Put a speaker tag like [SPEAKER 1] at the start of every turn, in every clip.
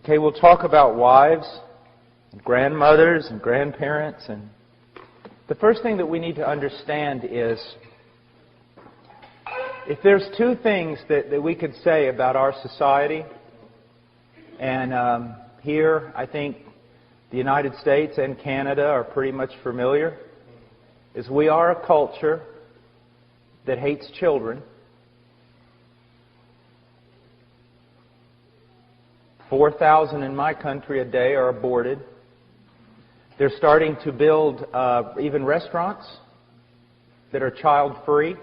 [SPEAKER 1] Okay, we'll talk about wives, and grandmothers, and grandparents. And the first thing that we need to understand is, if there's two things that we could say about our society, and here I think the United States and Canada are pretty much familiar, is we are a culture that hates children. 4,000 in my country a day are aborted. They're starting to build even restaurants that are child-free,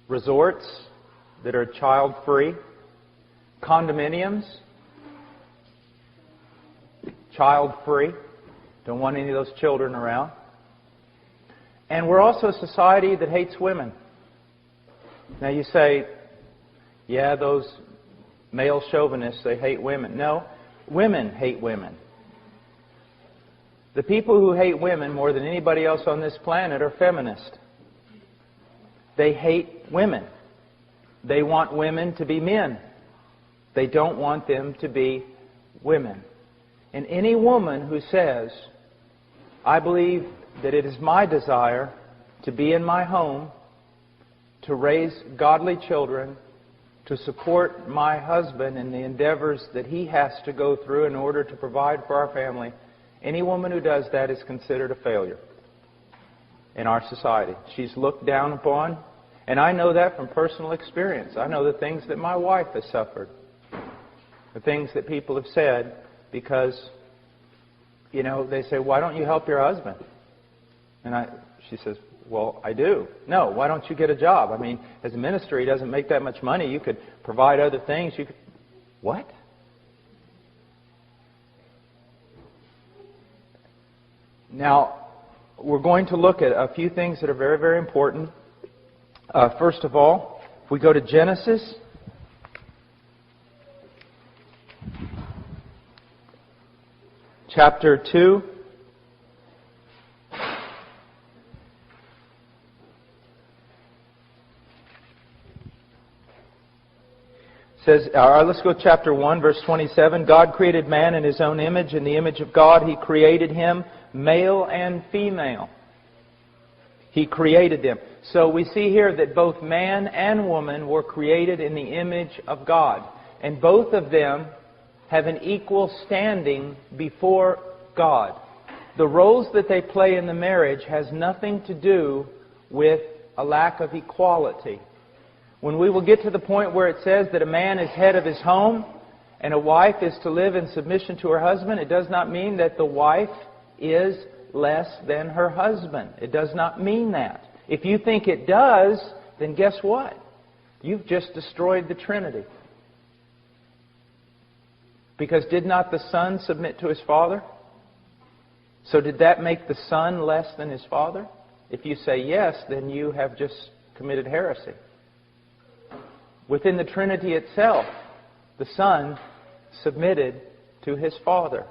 [SPEAKER 1] resorts that are child-free, condominiums, child-free. Don't want any of those children around. And we're also a society that hates women. Now you say, yeah, those male chauvinists, they hate women. No, women hate women. The people who hate women more than anybody else on this planet are feminists. They hate women. They want women to be men. They don't want them to be women. And any woman who says, I believe that it is my desire to be in my home, to raise godly children, to support my husband in the endeavors that he has to go through in order to provide for our family, any woman who does that is considered a failure in our society. She's looked down upon, and I know that from personal experience. I know the things that my wife has suffered, the things that people have said, because, they say, why don't you help your husband? And she says, well, I do. No, why don't you get a job? I mean, as a minister, he doesn't make that much money. You could provide other things. You could... What? Now, we're going to look at a few things that are very, very important. First of all, if we go to Genesis, chapter 2. Says, let's go to chapter 1, verse 27. God created man in His own image. In the image of God, He created him, male and female. He created them. So we see here that both man and woman were created in the image of God. And both of them have an equal standing before God. The roles that they play in the marriage has nothing to do with a lack of equality. When we will get to the point where it says that a man is head of his home and a wife is to live in submission to her husband, it does not mean that the wife is less than her husband. It does not mean that. If you think it does, then guess what? You've just destroyed the Trinity. Because did not the Son submit to his Father? So did that make the Son less than his Father? If you say yes, then you have just committed heresy. Within the Trinity itself, the Son submitted to His Father.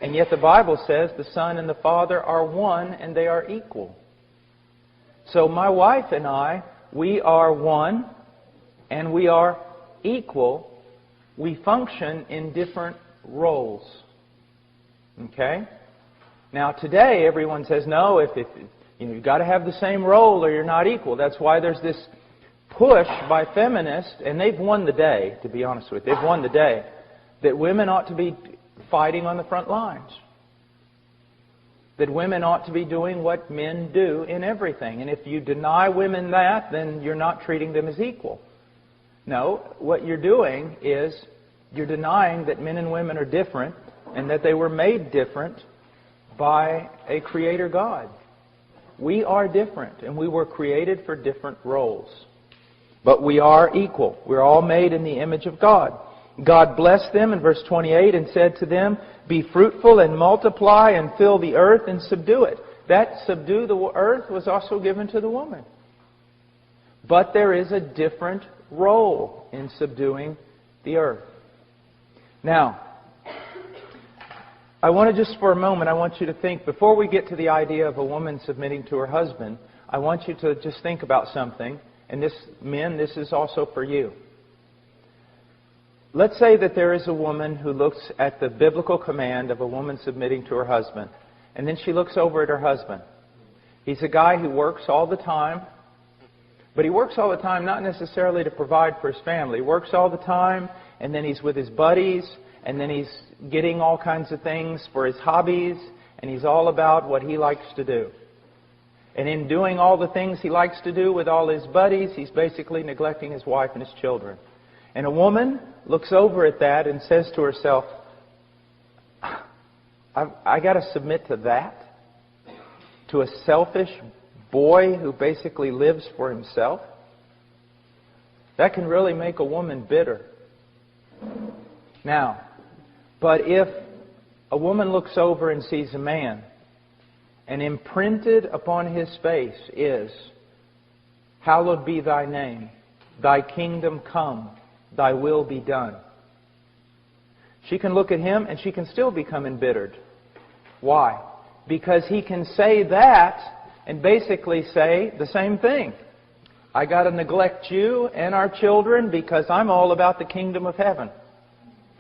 [SPEAKER 1] And yet the Bible says the Son and the Father are one and they are equal. So my wife and I, we are one and we are equal. We function in different roles. Okay? Now today everyone says, no, if you've got to have the same role or you're not equal. That's why there's this push by feminists, and they've won the day, to be honest with you. They've won the day, that women ought to be fighting on the front lines. That women ought to be doing what men do in everything. And if you deny women that, then you're not treating them as equal. No, what you're doing is you're denying that men and women are different and that they were made different by a Creator God. We are different, and we were created for different roles. But we are equal. We're all made in the image of God. God blessed them in verse 28 and said to them, be fruitful and multiply and fill the earth and subdue it. That subdue the earth was also given to the woman. But there is a different role in subduing the earth. Now, I want to just for a moment, I want you to think, before we get to the idea of a woman submitting to her husband, I want you to just think about something. And men, this is also for you. let's say that there is a woman who looks at the biblical command of a woman submitting to her husband, and then she looks over at her husband. He's a guy who works all the time, but he works all the time not necessarily to provide for his family. He works all the time, and then he's with his buddies, and then he's getting all kinds of things for his hobbies, and he's all about what he likes to do. And in doing all the things he likes to do with all his buddies, he's basically neglecting his wife and his children. And a woman looks over at that and says to herself, I got to submit to that? To a selfish boy who basically lives for himself? That can really make a woman bitter. Now, but if a woman looks over and sees a man, and imprinted upon his face is, hallowed be thy name, thy kingdom come, thy will be done. She can look at him and she can still become embittered. Why? Because he can say that and basically say the same thing. I got to neglect you and our children because I'm all about the kingdom of heaven.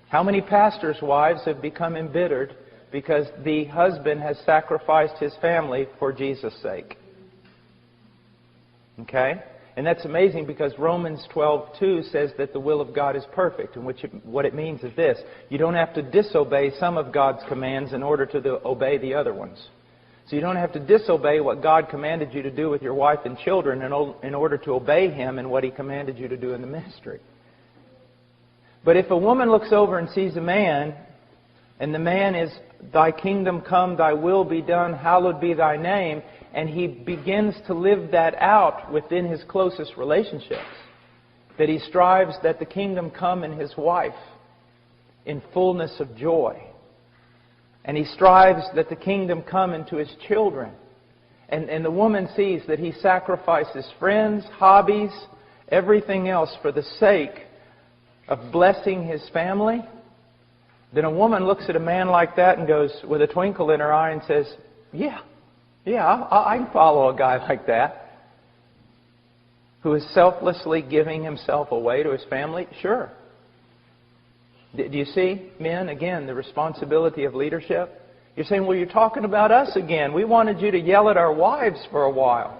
[SPEAKER 1] How many pastors' wives have become embittered because the husband has sacrificed his family for Jesus' sake? Okay? And that's amazing because Romans 12:2 says that the will of God is perfect. And what it means is this: you don't have to disobey some of God's commands in order to obey the other ones. So you don't have to disobey what God commanded you to do with your wife and children in order to obey Him in what He commanded you to do in the ministry. But if a woman looks over and sees a man, and the man is, thy kingdom come, thy will be done, hallowed be thy name, and he begins to live that out within his closest relationships, that he strives that the kingdom come in his wife in fullness of joy, and he strives that the kingdom come into his children, and the woman sees that he sacrifices friends, hobbies, everything else for the sake of blessing his family, then a woman looks at a man like that and goes, with a twinkle in her eye, and says, yeah, I can follow a guy like that, who is selflessly giving himself away to his family. Sure. Do you see, men, again, the responsibility of leadership? You're saying, well, you're talking about us again. We wanted you to yell at our wives for a while.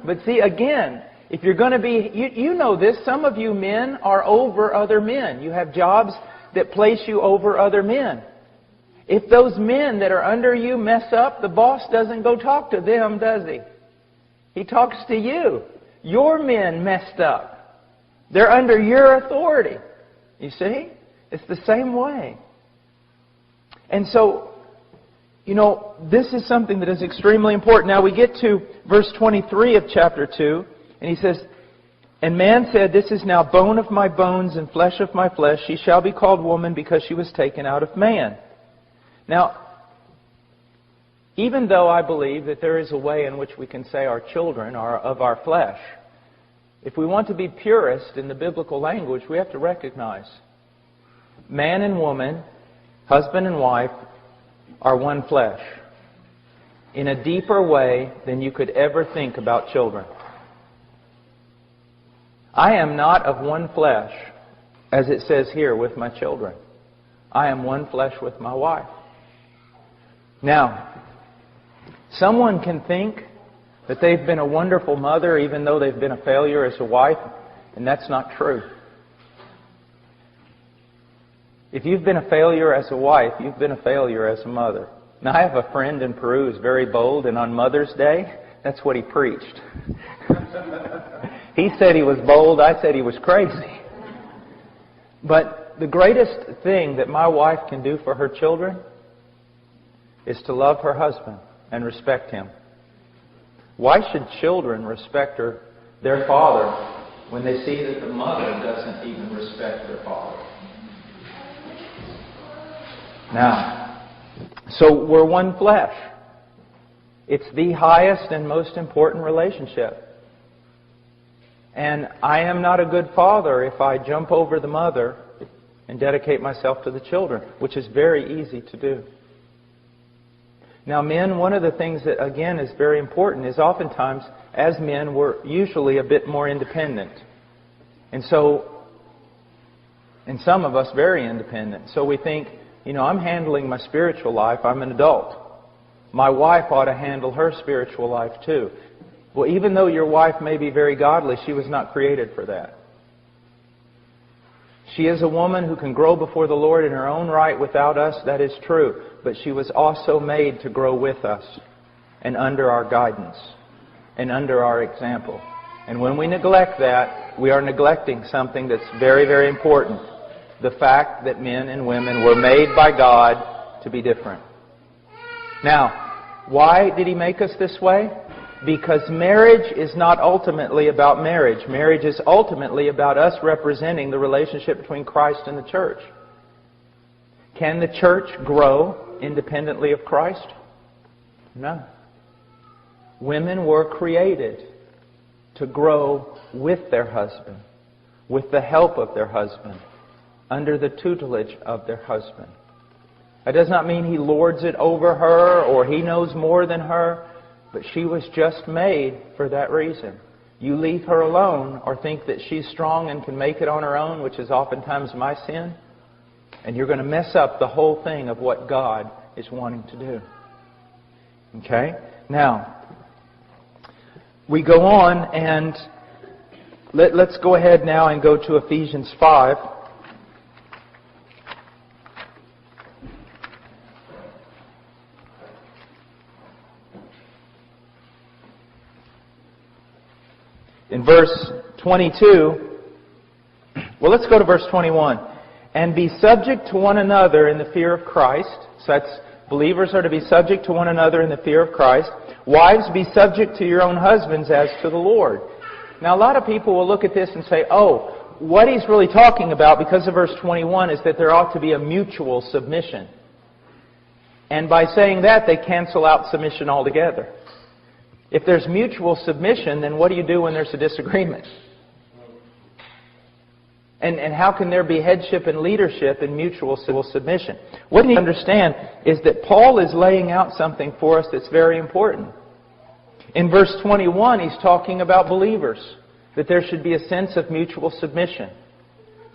[SPEAKER 1] But see, again, if you're going to be, you know this, some of you men are over other men. You have jobs that place you over other men. If those men that are under you mess up, the boss doesn't go talk to them, does he? He talks to you. Your men messed up. They're under your authority. You see? It's the same way. And so, this is something that is extremely important. Now we get to verse 23 of chapter 2, and he says, and man said, this is now bone of my bones and flesh of my flesh. She shall be called woman because she was taken out of man. Now, even though I believe that there is a way in which we can say our children are of our flesh, if we want to be purist in the biblical language, we have to recognize man and woman, husband and wife, are one flesh in a deeper way than you could ever think about children. I am not of one flesh, as it says here, with my children. I am one flesh with my wife. Now, someone can think that they've been a wonderful mother even though they've been a failure as a wife, and that's not true. If you've been a failure as a wife, you've been a failure as a mother. Now, I have a friend in Peru who's very bold, and on Mother's Day, that's what he preached. He said he was bold, I said he was crazy. But the greatest thing that my wife can do for her children is to love her husband and respect him. Why should children respect their father when they see that the mother doesn't even respect their father? Now, so we're one flesh. It's the highest and most important relationship. And I am not a good father if I jump over the mother and dedicate myself to the children, which is very easy to do. Now, men, one of the things that, again, is very important is oftentimes, as men, we're usually a bit more independent. And so, And some of us very independent. So we think, I'm handling my spiritual life. I'm an adult. My wife ought to handle her spiritual life too. Well, even though your wife may be very godly, she was not created for that. She is a woman who can grow before the Lord in her own right without us. That is true. But she was also made to grow with us and under our guidance and under our example. And when we neglect that, we are neglecting something that's very, very important. The fact that men and women were made by God to be different. Now, why did He make us this way? Because marriage is not ultimately about marriage. Marriage is ultimately about us representing the relationship between Christ and the church. Can the church grow independently of Christ? No. Women were created to grow with their husband, with the help of their husband, under the tutelage of their husband. That does not mean he lords it over her or he knows more than her, but she was just made for that reason. You leave her alone or think that she's strong and can make it on her own, which is oftentimes my sin, and you're going to mess up the whole thing of what God is wanting to do. Okay? Now, we go on and let's go ahead now and go to Ephesians 5. In verse 22, well, let's go to verse 21. And be subject to one another in the fear of Christ. So that's, believers are to be subject to one another in the fear of Christ. Wives, be subject to your own husbands as to the Lord. Now, a lot of people will look at this and say, oh, what he's really talking about, because of verse 21, is that there ought to be a mutual submission. And by saying that, they cancel out submission altogether. If there's mutual submission, then what do you do when there's a disagreement? And how can there be headship and leadership in mutual submission? What you need to understand is that Paul is laying out something for us that's very important. In verse 21, he's talking about believers, that there should be a sense of mutual submission.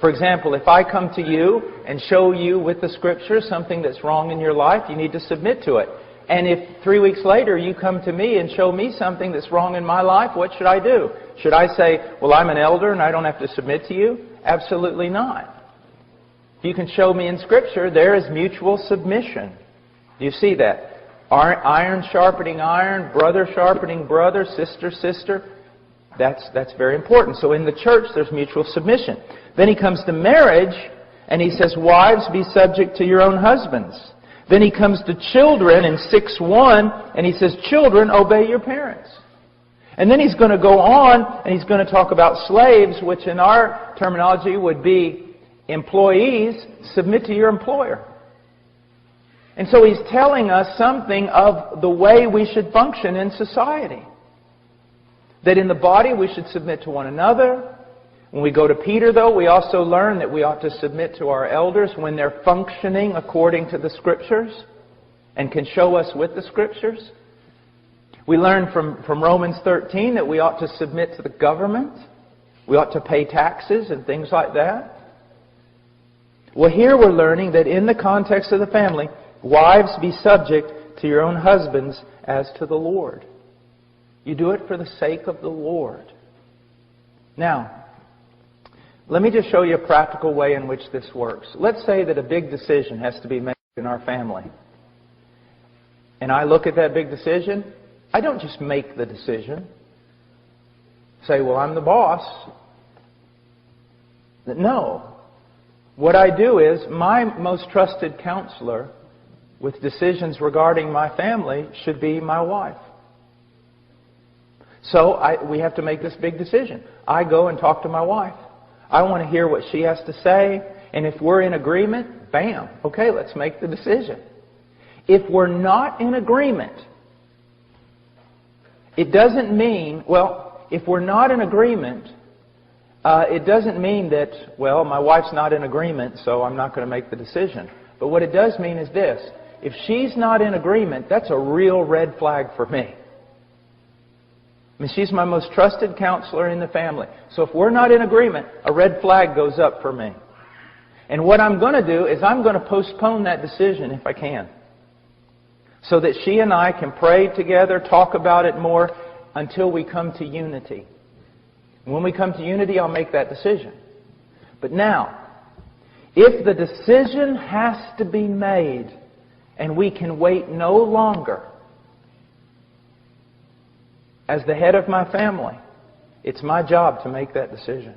[SPEAKER 1] For example, if I come to you and show you with the Scriptures something that's wrong in your life, you need to submit to it. And if 3 weeks later you come to me and show me something that's wrong in my life, what should I do? Should I say, well, I'm an elder and I don't have to submit to you? Absolutely not. If you can show me in Scripture, there is mutual submission. Do you see that? Iron sharpening iron, brother sharpening brother, sister. That's very important. So in the church, there's mutual submission. Then he comes to marriage, and he says, wives, be subject to your own husbands. Then he comes to children in 6:1, and he says, children, obey your parents. And then he's going to go on, and he's going to talk about slaves, which in our terminology would be employees, submit to your employer. And so he's telling us something of the way we should function in society. That in the body we should submit to one another. When we go to Peter, though, we also learn that we ought to submit to our elders when they're functioning according to the Scriptures and can show us with the Scriptures. We learn from Romans 13 that we ought to submit to the government. We ought to pay taxes and things like that. Well, here we're learning that in the context of the family, wives, be subject to your own husbands as to the Lord. You do it for the sake of the Lord. Now, let me just show you a practical way in which this works. Let's say that a big decision has to be made in our family. And I look at that big decision. I don't just make the decision. Say, well, I'm the boss. No. What I do is, my most trusted counselor with decisions regarding my family should be my wife. So we have to make this big decision. I go and talk to my wife. I want to hear what she has to say. And if we're in agreement, bam, okay, let's make the decision. If we're not in agreement, it doesn't mean, well, if we're not in agreement, it doesn't mean that, well, my wife's not in agreement, so I'm not going to make the decision. But what it does mean is this. If she's not in agreement, that's a real red flag for me. I mean, she's my most trusted counselor in the family. So if we're not in agreement, a red flag goes up for me. And what I'm going to do is I'm going to postpone that decision if I can, so that she and I can pray together, talk about it more, until we come to unity. And when we come to unity, I'll make that decision. But now, if the decision has to be made and we can wait no longer, as the head of my family, it's my job to make that decision.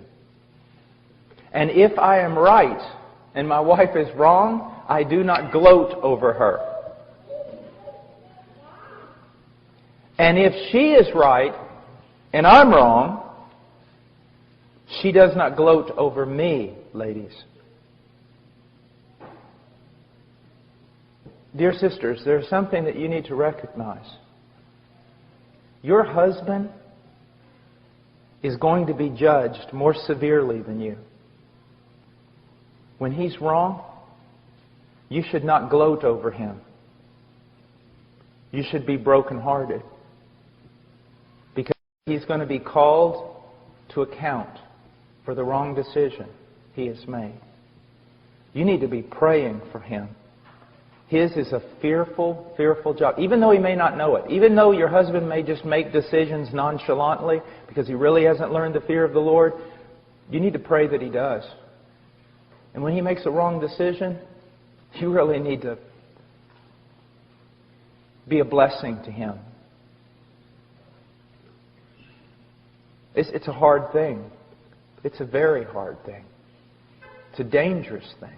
[SPEAKER 1] And if I am right and my wife is wrong, I do not gloat over her. And if she is right and I'm wrong, she does not gloat over me, ladies. Dear sisters, there's something that you need to recognize. Your husband is going to be judged more severely than you. When he's wrong, you should not gloat over him. You should be brokenhearted. Because he's going to be called to account for the wrong decision he has made. You need to be praying for him. His is a fearful, fearful job. Even though he may not know it. Even though your husband may just make decisions nonchalantly because he really hasn't learned the fear of the Lord, you need to pray that he does. And when he makes a wrong decision, you really need to be a blessing to him. It's a hard thing. It's a very hard thing. It's a dangerous thing.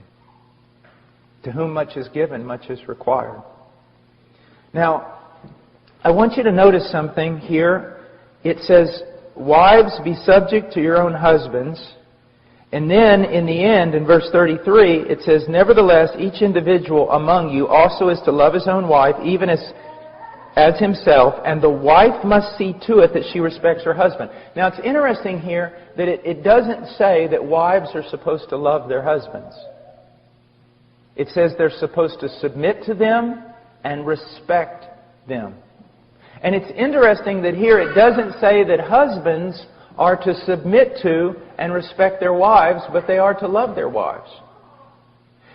[SPEAKER 1] To whom much is given, much is required. Now, I want you to notice something here. It says, wives, be subject to your own husbands. And then, in the end, in verse 33, it says, nevertheless, each individual among you also is to love his own wife, even as himself, and the wife must see to it that she respects her husband. Now, it's interesting here that it doesn't say that wives are supposed to love their husbands. It says they're supposed to submit to them and respect them. And it's interesting that here it doesn't say that husbands are to submit to and respect their wives, but they are to love their wives.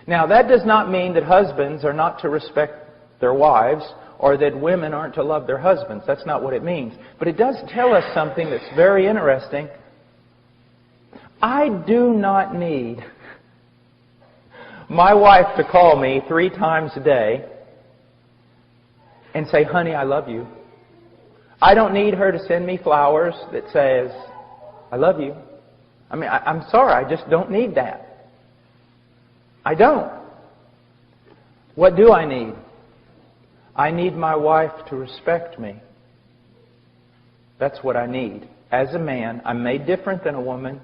[SPEAKER 1] Now, that does not mean that husbands are not to respect their wives or that women aren't to love their husbands. That's not what it means. But it does tell us something that's very interesting. I do not need my wife to call me 3 times a day and say, honey, I love you. I don't need her to send me flowers that says, I love you. I mean, I'm sorry, I just don't need that. I don't. What do I need? I need my wife to respect me. That's what I need. As a man, I'm made different than a woman.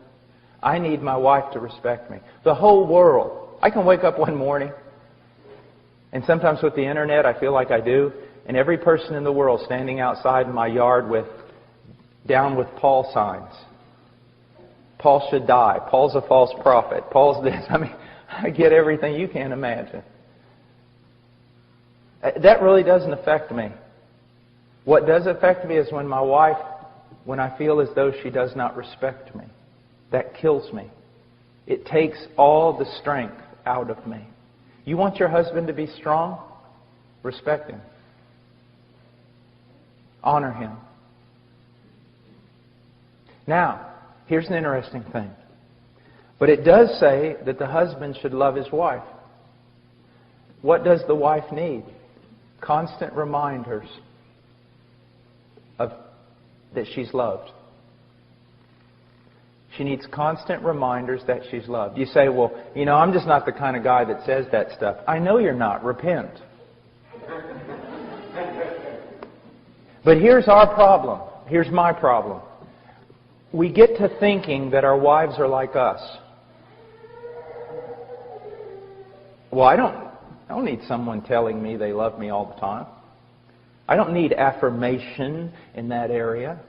[SPEAKER 1] I need my wife to respect me. The whole world. I can wake up one morning, and sometimes with the internet I feel like I do, and every person in the world standing outside in my yard with down with Paul signs. Paul should die. Paul's a false prophet. Paul's this. I mean, I get everything you can imagine. That really doesn't affect me. What does affect me is when my wife, when I feel as though she does not respect me. That kills me. It takes all the strength out of me. You want your husband to be strong? Respect him. Honor him. Now, here's an interesting thing. But it does say that the husband should love his wife. What does the wife need? Constant reminders of that she's loved. She needs constant reminders that she's loved. You say, well, I'm just not the kind of guy that says that stuff. I know you're not. Repent. But here's our problem. Here's my problem. We get to thinking that our wives are like us. Well, I don't need someone telling me they love me all the time. I don't need affirmation in that area.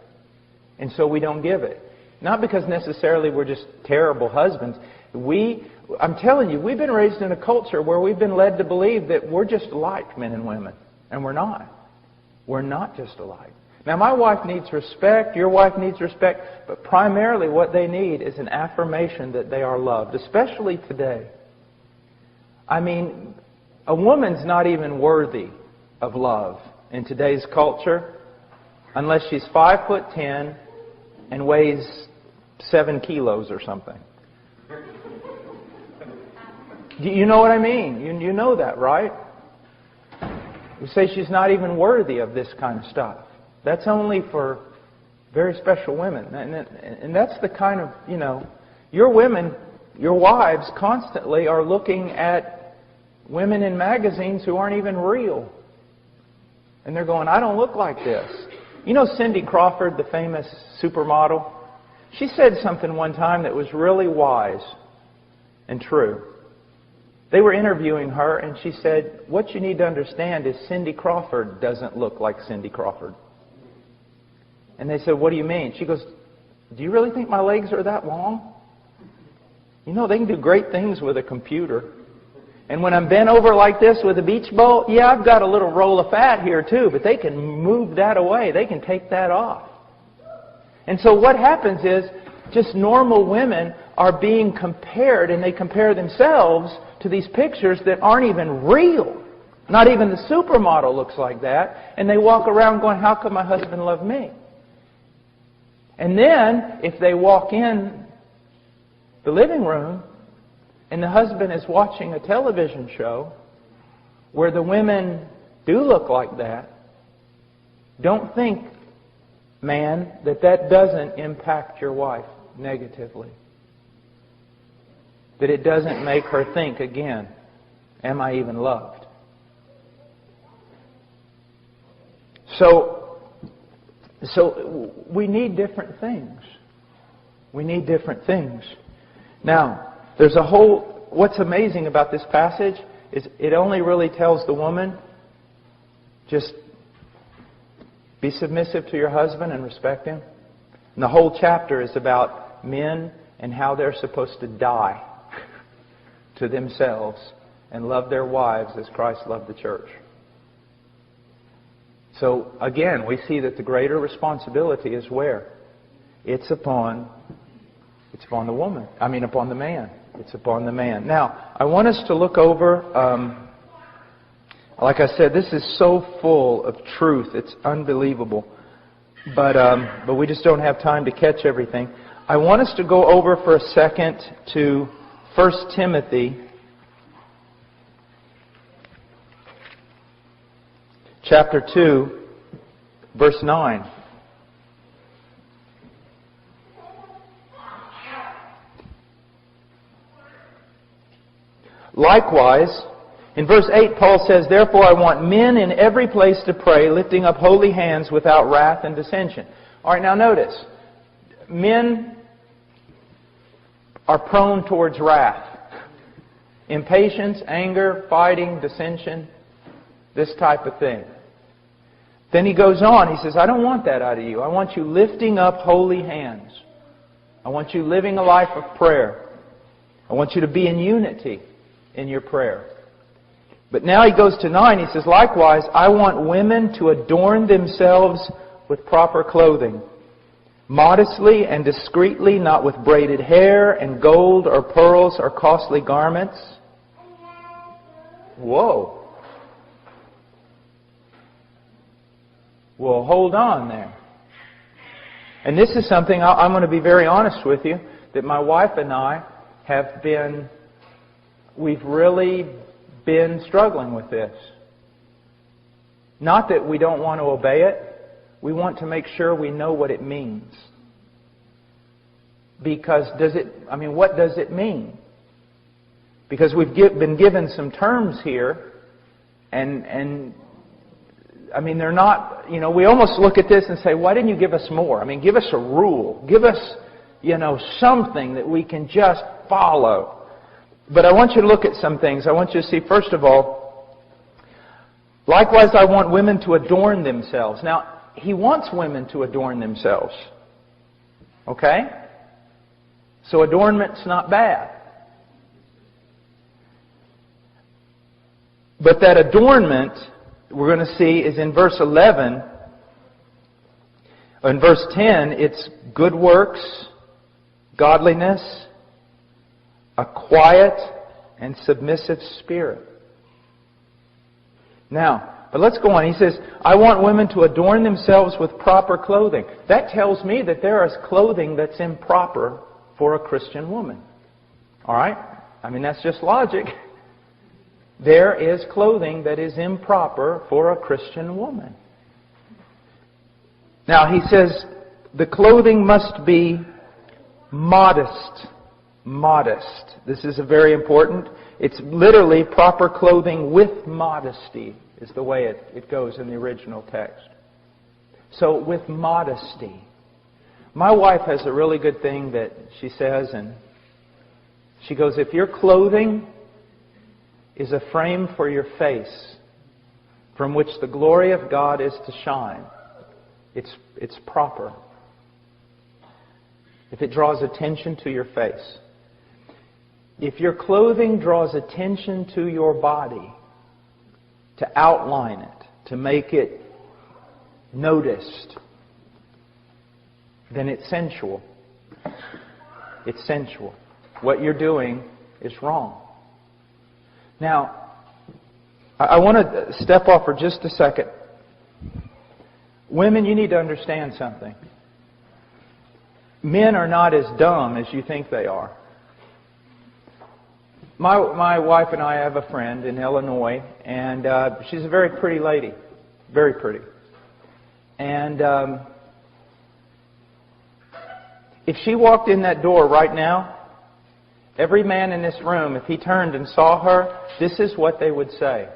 [SPEAKER 1] And so we don't give it. Not because necessarily we're just terrible husbands. I'm telling you, we've been raised in a culture where we've been led to believe that we're just alike, men and women. And we're not. We're not just alike. Now, my wife needs respect. Your wife needs respect. But primarily what they need is an affirmation that they are loved. Especially today. I mean, a woman's not even worthy of love in today's culture unless she's 5'10" and weighs 7 kilos or something. You know what I mean? You know that, right? We say she's not even worthy of this kind of stuff. That's only for very special women. And that's the kind of, your women, your wives constantly are looking at women in magazines who aren't even real. And they're going, I don't look like this. You know Cindy Crawford, the famous supermodel? She said something one time that was really wise and true. They were interviewing her, and she said, what you need to understand is Cindy Crawford doesn't look like Cindy Crawford. And they said, what do you mean? She goes, do you really think my legs are that long? You know, they can do great things with a computer. And when I'm bent over like this with a beach ball, yeah, I've got a little roll of fat here too, but they can move that away. They can take that off. And so what happens is just normal women are being compared, and they compare themselves to these pictures that aren't even real. Not even the supermodel looks like that. And they walk around going, how could my husband love me? And then, if they walk in the living room and the husband is watching a television show where the women do look like that, don't think, man, that doesn't impact your wife negatively. That it doesn't make her think again, am I even loved? So we need different things. We need different things. Now, there's a whole... What's amazing about this passage is it only really tells the woman, just be submissive to your husband and respect him. And the whole chapter is about men and how they're supposed to die to themselves and love their wives as Christ loved the church. So, again, we see that the greater responsibility is where? It's upon the woman. Upon the man. It's upon the man. Now, I want us to look over, like I said, this is so full of truth. It's unbelievable. But we just don't have time to catch everything. I want us to go over for a second to 1 Timothy chapter 2, verse 9. Likewise, in verse 8, Paul says, therefore I want men in every place to pray, lifting up holy hands without wrath and dissension. All right, now notice, men are prone towards wrath. Impatience, anger, fighting, dissension, this type of thing. Then he goes on, he says, I don't want that out of you. I want you lifting up holy hands. I want you living a life of prayer. I want you to be in unity in your prayer. But now he goes to 9, he says, likewise, I want women to adorn themselves with proper clothing, modestly and discreetly, not with braided hair and gold or pearls or costly garments. Whoa. Well, hold on there. And this is something, I'm going to be very honest with you, that my wife and I have been, we've really been struggling with this. Not that we don't want to obey it. We want to make sure we know what it means. Because what does it mean? Because we've been given some terms here, and they're not, we almost look at this and say, why didn't you give us more? Give us a rule. Give us, something that we can just follow. But I want you to look at some things. I want you to see, first of all, likewise I want women to adorn themselves. Now, he wants women to adorn themselves. Okay? So adornment's not bad. But that adornment, we're going to see, is in verse 11. In verse 10, it's good works, godliness, a quiet and submissive spirit. Now, but let's go on. He says, I want women to adorn themselves with proper clothing. That tells me that there is clothing that's improper for a Christian woman. All right? I mean, that's just logic. There is clothing that is improper for a Christian woman. Now, he says, the clothing must be modest. Modest. This is very important. It's literally proper clothing with modesty is the way it goes in the original text. So, with modesty. My wife has a really good thing that she says, and she goes, if your clothing is a frame for your face from which the glory of God is to shine, it's proper. If it draws attention to your face. If your clothing draws attention to your body, to outline it, to make it noticed, then it's sensual. It's sensual. What you're doing is wrong. Now, I want to step off for just a second. Women, you need to understand something. Men are not as dumb as you think they are. My wife and I have a friend in Illinois, and she's a very pretty lady. Very pretty. And if she walked in that door right now, every man in this room, if he turned and saw her, this is what they would say.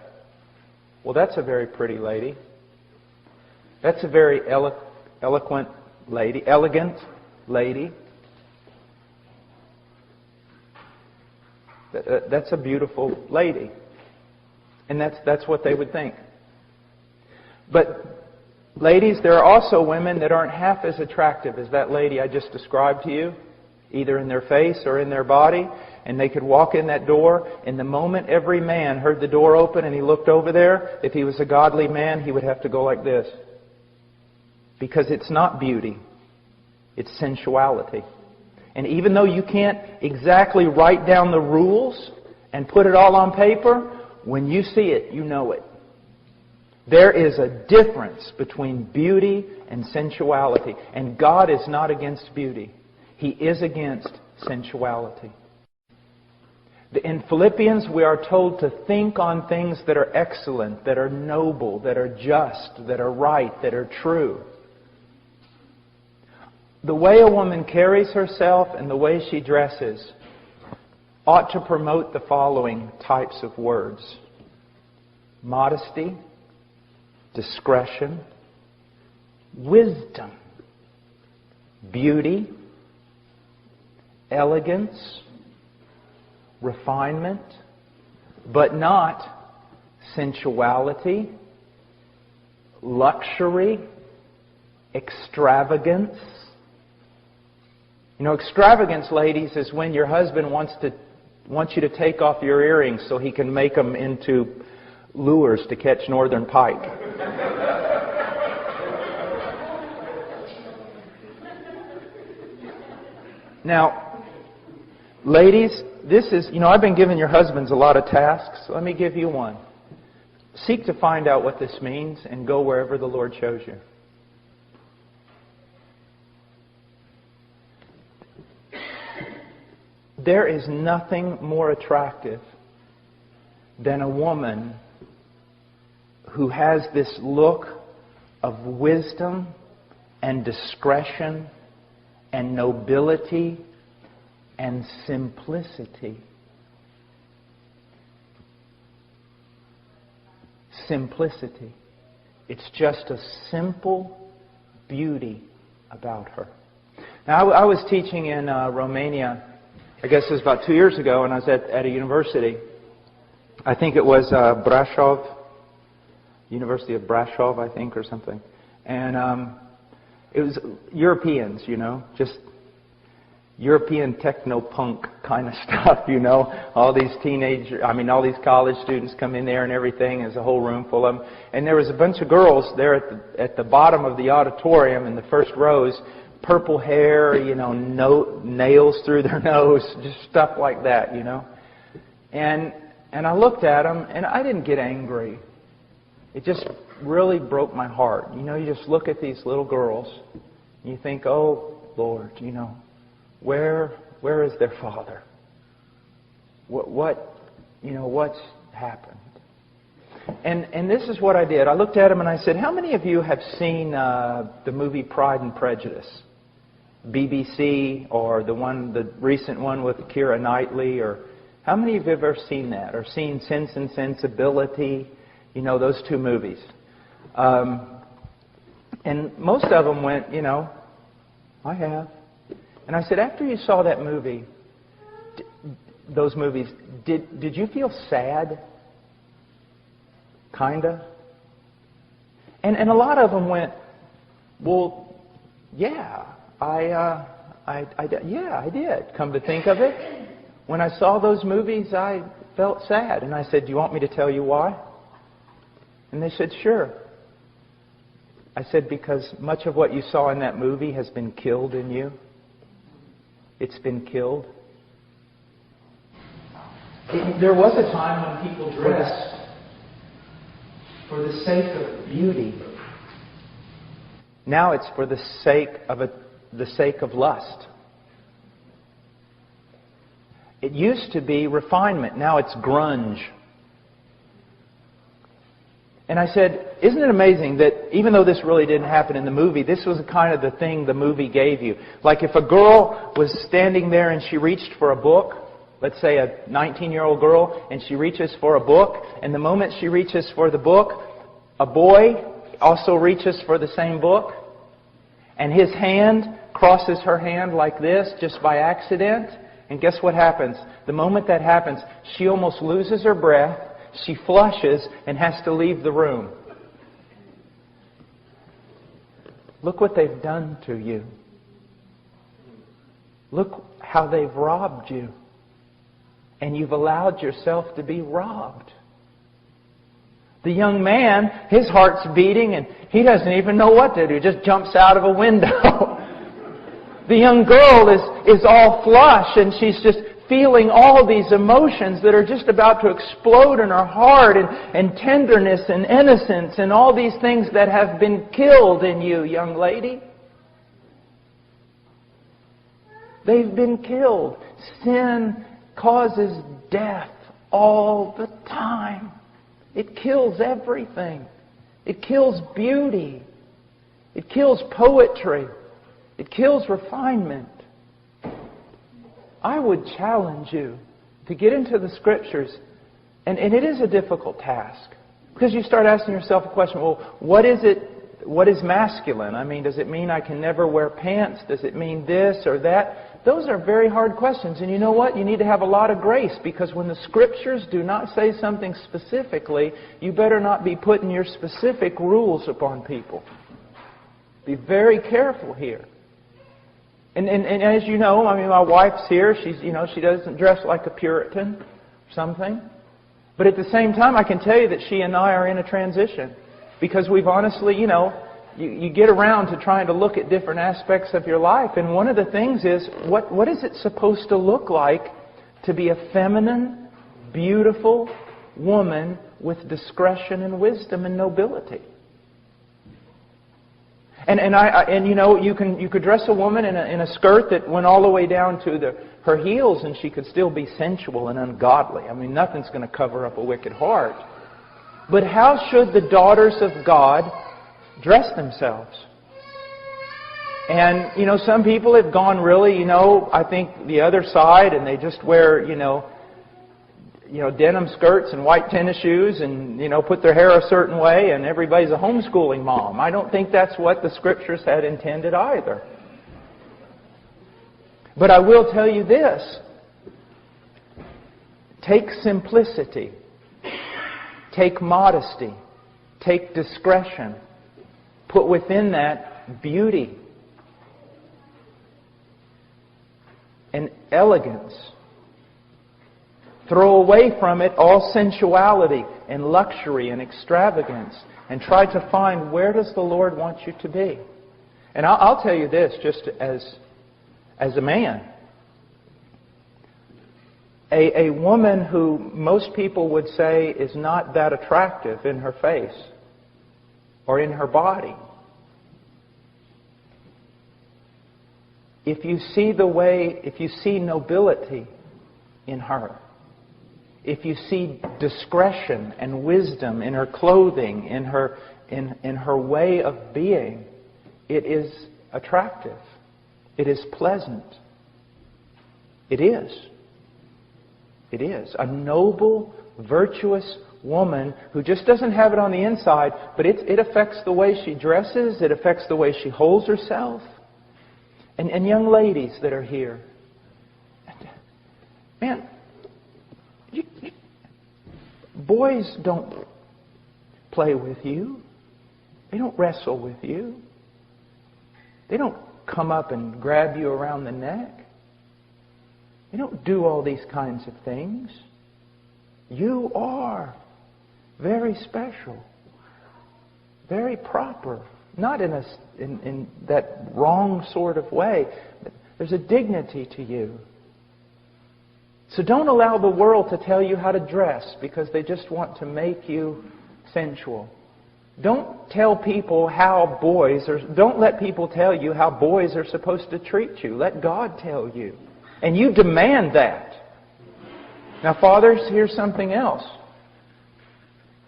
[SPEAKER 1] Well, that's a very pretty lady. That's a very elegant lady. That's a beautiful lady. And that's what they would think. But ladies, there are also women that aren't half as attractive as that lady I just described to you, either in their face or in their body. And they could walk in that door, and the moment every man heard the door open and he looked over there, if he was a godly man, he would have to go like this. Because it's not beauty. It's sensuality. And even though you can't exactly write down the rules and put it all on paper, when you see it, you know it. There is a difference between beauty and sensuality. And God is not against beauty. He is against sensuality. In Philippians, we are told to think on things that are excellent, that are noble, that are just, that are right, that are true. The way a woman carries herself and the way she dresses ought to promote the following types of words: modesty, discretion, wisdom, beauty, elegance, refinement, but not sensuality, luxury, extravagance. You know, extravagance, ladies, is when your husband wants you to take off your earrings so he can make them into lures to catch northern pike. Now, ladies, this is, I've been giving your husbands a lot of tasks. Let me give you one. Seek to find out what this means and go wherever the Lord shows you. There is nothing more attractive than a woman who has this look of wisdom and discretion and nobility and simplicity. Simplicity. It's just a simple beauty about her. Now, I was teaching in Romania, I guess it was about 2 years ago, and I was at a university. I think it was Brașov, University of Brașov, I think, or something. And it was Europeans, just European techno-punk kind of stuff, All these all these college students come in there and everything. There's a whole room full of them. And there was a bunch of girls there at the bottom of the auditorium in the first rows, purple hair, nails through their nose, just stuff like that, And I looked at them, and I didn't get angry. It just really broke my heart. You know, you just look at these little girls, and you think, oh, Lord, you know, where is their father? What's happened? And this is what I did. I looked at them and I said, how many of you have seen the movie Pride and Prejudice? BBC, or the recent one with Keira Knightley, or how many of you have ever seen that? Or seen Sense and Sensibility? You know, those two movies. And most of them went, I have. And I said, after you saw that movie, those movies, did you feel sad? Kinda? And a lot of them went, well, yeah, I did. Come to think of it, when I saw those movies, I felt sad. And I said, do you want me to tell you why? And they said, sure. I said, because much of what you saw in that movie has been killed in you. It's been killed. There was a time when people dressed for the sake of beauty. Now it's for the sake of lust. It used to be refinement. Now it's grunge. And I said, isn't it amazing that even though this really didn't happen in the movie, this was kind of the thing the movie gave you. Like if a girl was standing there and she reached for a book, let's say a 19-year-old girl, and she reaches for a book, and the moment she reaches for the book, a boy also reaches for the same book, and his hand crosses her hand like this just by accident, and guess what happens? The moment that happens, she almost loses her breath, she flushes, and has to leave the room. Look what they've done to you. Look how they've robbed you. And you've allowed yourself to be robbed. The young man, his heart's beating and he doesn't even know what to do. He just jumps out of a window. The young girl is all flush and she's just feeling all these emotions that are just about to explode in her heart, and tenderness and innocence and all these things that have been killed in you, young lady. They've been killed. Sin causes death all the time. It kills everything. It kills beauty. It kills poetry. It kills refinement. I would challenge you to get into the Scriptures, and it is a difficult task, because you start asking yourself a question, well, what is masculine? I mean, does it mean I can never wear pants? Does it mean this or that? Those are very hard questions, and you know what? You need to have a lot of grace, because when the Scriptures do not say something specifically, you better not be putting your specific rules upon people. Be very careful here. And as you know, I mean, my wife's here. She doesn't dress like a Puritan or something. But at the same time, I can tell you that she and I are in a transition. Because we've honestly, you get around to trying to look at different aspects of your life. And one of the things is, what is it supposed to look like to be a feminine, beautiful woman with discretion and wisdom and nobility? You could dress a woman in a skirt that went all the way down to her heels, and she could still be sensual and ungodly. I mean, nothing's going to cover up a wicked heart. But how should the daughters of God dress themselves? And some people have gone really, I think the other side, and they just wear, denim skirts and white tennis shoes and, put their hair a certain way, and everybody's a homeschooling mom. I don't think that's what the Scriptures had intended either. But I will tell you this. Take simplicity. Take modesty. Take discretion. Put within that beauty and elegance. Throw away from it all sensuality and luxury and extravagance, and try to find, where does the Lord want you to be? And I'll tell you this, just as a man. A woman who most people would say is not that attractive in her face or in her body. If you see nobility in her, if you see discretion and wisdom in her clothing, in her way of being, it is attractive. It is pleasant. It is. It is. A noble, virtuous woman who just doesn't have it on the inside, but it affects the way she dresses, it affects the way she holds herself. And young ladies that are here, man, boys don't play with you. They don't wrestle with you. They don't come up and grab you around the neck. They don't do all these kinds of things. You are very special, very proper. Not in that wrong sort of way. There's a dignity to you. So don't allow the world to tell you how to dress because they just want to make you sensual. Don't tell people how don't let people tell you how boys are supposed to treat you. Let God tell you. And you demand that. Now, fathers, here's something else.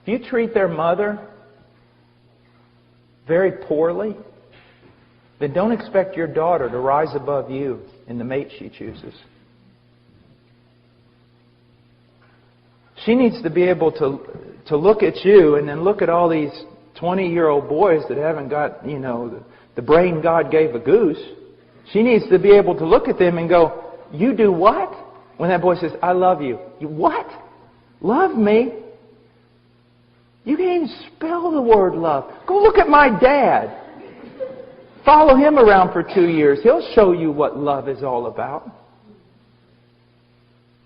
[SPEAKER 1] If you treat their mother very poorly, then don't expect your daughter to rise above you in the mate she chooses. She needs to be able to look at you and then look at all these 20-year-old boys that haven't got, the brain God gave a goose. She needs to be able to look at them and go, you do what? When that boy says, I love you. You what? Love me? You can't even spell the word love. Go look at my dad. Follow him around for 2 years. He'll show you what love is all about.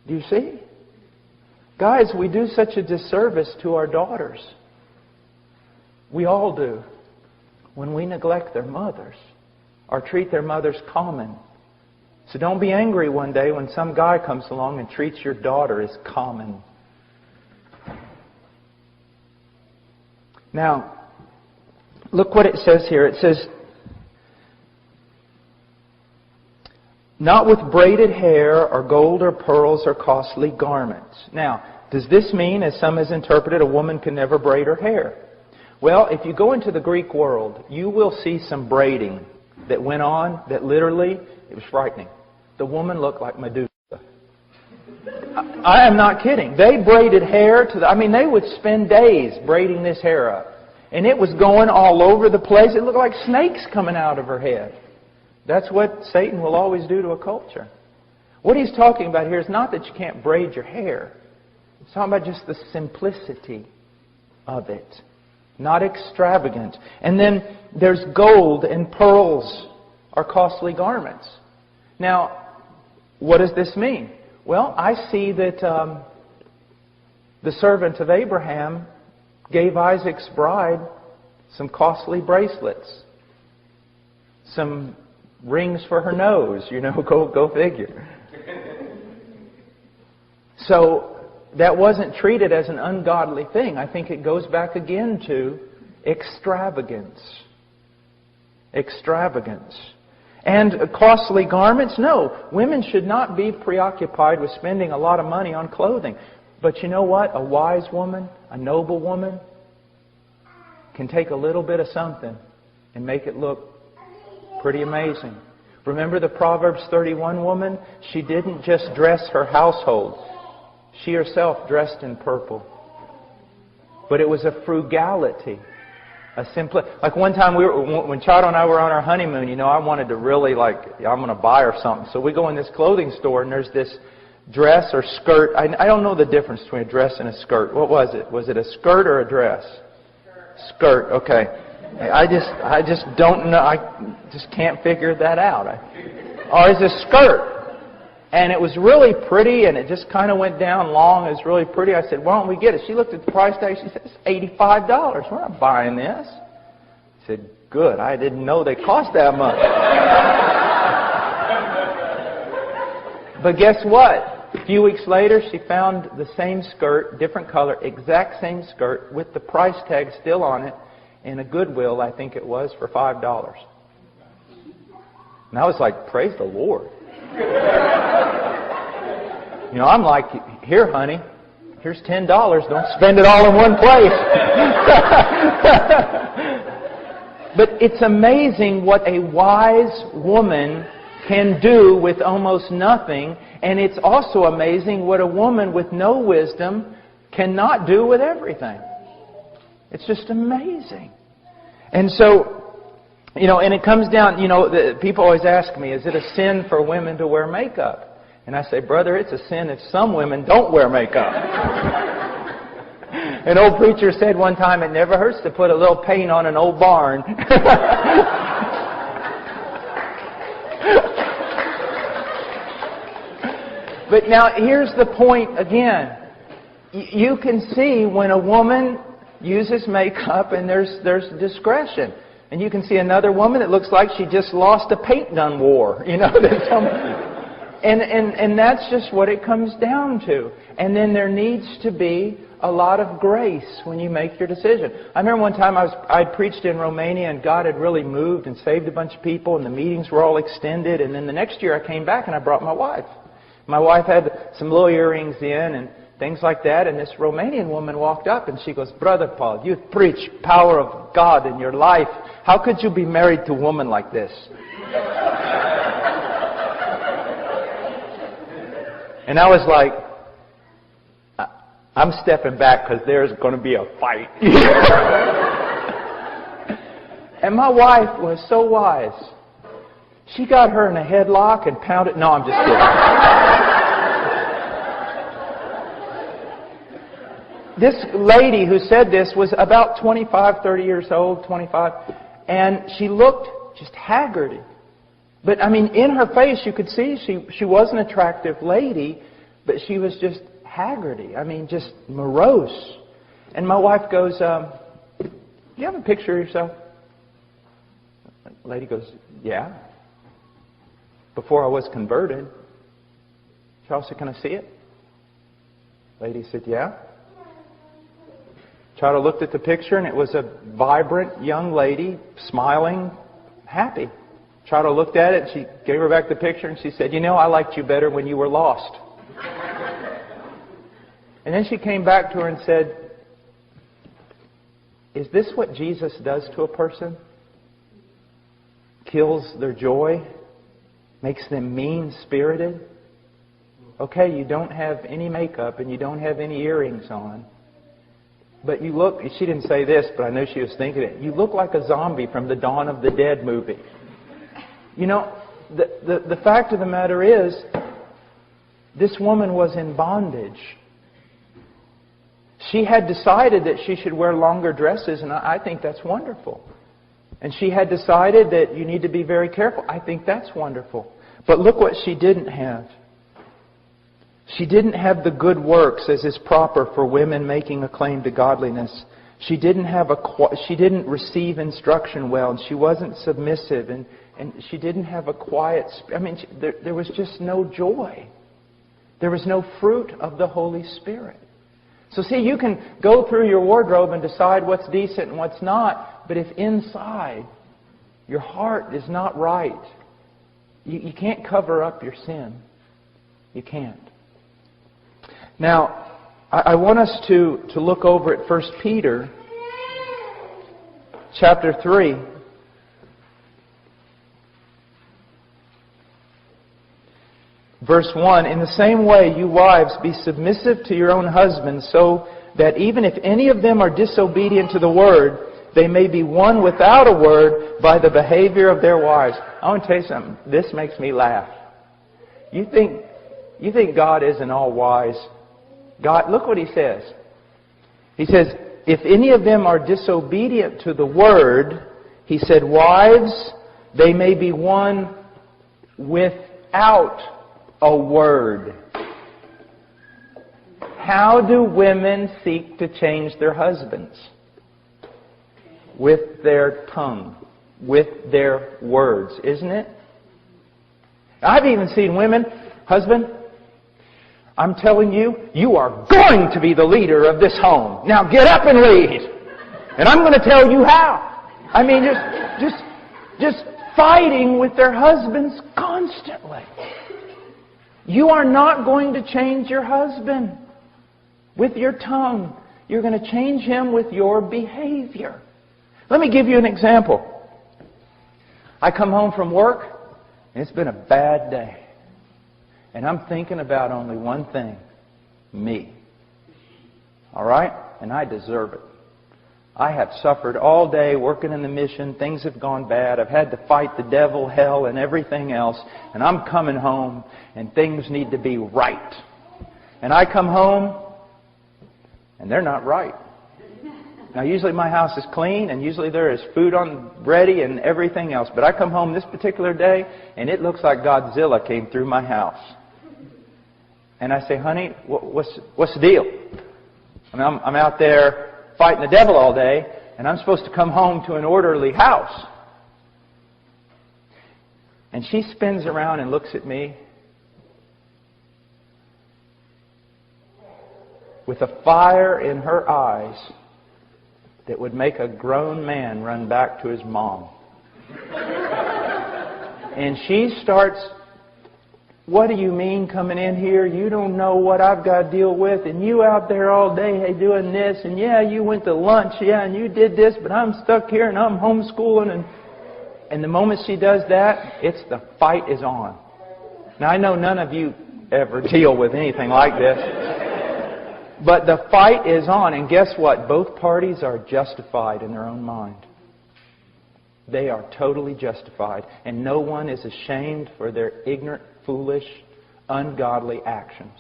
[SPEAKER 1] Do you see? Guys, we do such a disservice to our daughters. We all do. When we neglect their mothers or treat their mothers common. So don't be angry one day when some guy comes along and treats your daughter as common. Now, look what it says here. It says, not with braided hair or gold or pearls or costly garments. Now, does this mean, as some has interpreted, a woman can never braid her hair? Well, if you go into the Greek world, you will see some braiding that went on that literally, it was frightening. The woman looked like Medusa. I am not kidding. They braided hair they would spend days braiding this hair up. And it was going all over the place. It looked like snakes coming out of her head. That's what Satan will always do to a culture. What he's talking about here is not that you can't braid your hair. It's talking about just the simplicity of it. Not extravagant. And then there's gold and pearls are costly garments. Now, what does this mean? Well, I see that the servant of Abraham gave Isaac's bride some costly bracelets, some rings for her nose. Go figure. So that wasn't treated as an ungodly thing. I think it goes back again to extravagance. Extravagance. And costly garments? No. Women should not be preoccupied with spending a lot of money on clothing. But you know what? A wise woman, a noble woman, can take a little bit of something and make it look pretty amazing. Remember the Proverbs 31 woman? She didn't just dress her household. She herself dressed in purple. But it was a frugality. Like one time when Chado and I were on our honeymoon, I wanted to really I'm going to buy her something. So we go in this clothing store and there's this dress or skirt. I don't know the difference between a dress and a skirt. What was it? Was it a skirt or a dress? Skirt. Okay. I just don't know. I just can't figure that out. Or it's a skirt. And it was really pretty, and it just kind of went down long. It was really pretty. I said, why don't we get it? She looked at the price tag. She said, it's $85. We're not buying this. I said, good. I didn't know they cost that much. But guess what? A few weeks later, she found the same skirt, different color, exact same skirt, with the price tag still on it, in a Goodwill, I think it was, for $5. And I was like, praise the Lord. You know, I'm like, here, honey, here's $10. Don't spend it all in one place. But it's amazing what a wise woman can do with almost nothing. And it's also amazing what a woman with no wisdom cannot do with everything. It's just amazing. And so, you know, and it comes down, you know, people always ask me, is it a sin for women to wear makeup? And I say, brother, it's a sin if some women don't wear makeup. An old preacher said one time, it never hurts to put a little paint on an old barn. But now, here's the point again. You can see when a woman uses makeup and there's discretion. And you can see another woman that looks like she just lost a paint gun war. You know, and that's just what it comes down to. And then there needs to be a lot of grace when you make your decision. I remember one time I preached in Romania, and God had really moved and saved a bunch of people, and the meetings were all extended. And then the next year I came back and I brought my wife. My wife had some little earrings in and things like that. And this Romanian woman walked up and she goes, Brother Paul, you preach power of God in your life. How could you be married to a woman like this? And I was like, I'm stepping back because there's going to be a fight. And my wife was so wise. She got her in a headlock and pounded. No, I'm just kidding. This lady who said this was about 25, 30 years old, 25. And she looked just haggard. But, I mean, in her face you could see she was an attractive lady, but she was just haggardy. I mean, just morose. And my wife goes, do you have a picture of yourself? The lady goes, yeah. Before I was converted. Charles said, can I see it? Lady said, yeah. Chada looked at the picture, and it was a vibrant young lady, smiling, happy. Chada looked at it, she gave her back the picture, and she said, you know, I liked you better when you were lost. And then she came back to her and said, is this what Jesus does to a person? Kills their joy? Makes them mean-spirited? Okay, you don't have any makeup and you don't have any earrings on. But you look, she didn't say this, but I know she was thinking it. You look like a zombie from the Dawn of the Dead movie. You know, the fact of the matter is, this woman was in bondage. She had decided that she should wear longer dresses, and I think that's wonderful. And she had decided that you need to be very careful. I think that's wonderful. But look what she didn't have. She didn't have the good works as is proper for women making a claim to godliness. She didn't receive instruction well, and she wasn't submissive, and she didn't have a quiet spirit. I mean, there was just no joy. There was no fruit of the Holy Spirit. So see, you can go through your wardrobe and decide what's decent and what's not, but if inside your heart is not right, you can't cover up your sin. You can't. Now, I want us to look over at 1 Peter chapter 3. Verse 1, in the same way, you wives, be submissive to your own husbands, so that even if any of them are disobedient to the word, they may be won without a word by the behavior of their wives. I want to tell you something. This makes me laugh. You think God isn't all wise? God, look what He says. He says, if any of them are disobedient to the word, He said, wives, they may be won without a word. How do women seek to change their husbands? With their tongue. With their words, isn't it? I've even seen women, husband, I'm telling you, you are going to be the leader of this home. Now get up and lead. And I'm going to tell you how. I mean, just fighting with their husbands constantly. You are not going to change your husband with your tongue. You're going to change him with your behavior. Let me give you an example. I come home from work, and it's been a bad day. And I'm thinking about only one thing. Me. All right? And I deserve it. I have suffered all day working in the mission. Things have gone bad. I've had to fight the devil, hell, and everything else. And I'm coming home, and things need to be right. And I come home, and they're not right. Now, usually my house is clean, and usually there is food ready and everything else. But I come home this particular day, and it looks like Godzilla came through my house. And I say, honey, what's the deal? I mean, I'm out there fighting the devil all day, and I'm supposed to come home to an orderly house. And she spins around and looks at me with a fire in her eyes that would make a grown man run back to his mom. And she starts, what do you mean coming in here? You don't know what I've got to deal with. And you out there all day doing this. And yeah, you went to lunch. Yeah, and you did this. But I'm stuck here and I'm homeschooling. And the moment she does that, it's the fight is on. Now, I know none of you ever deal with anything like this. But the fight is on. And guess what? Both parties are justified in their own mind. They are totally justified. And no one is ashamed for their ignorant, foolish, ungodly actions.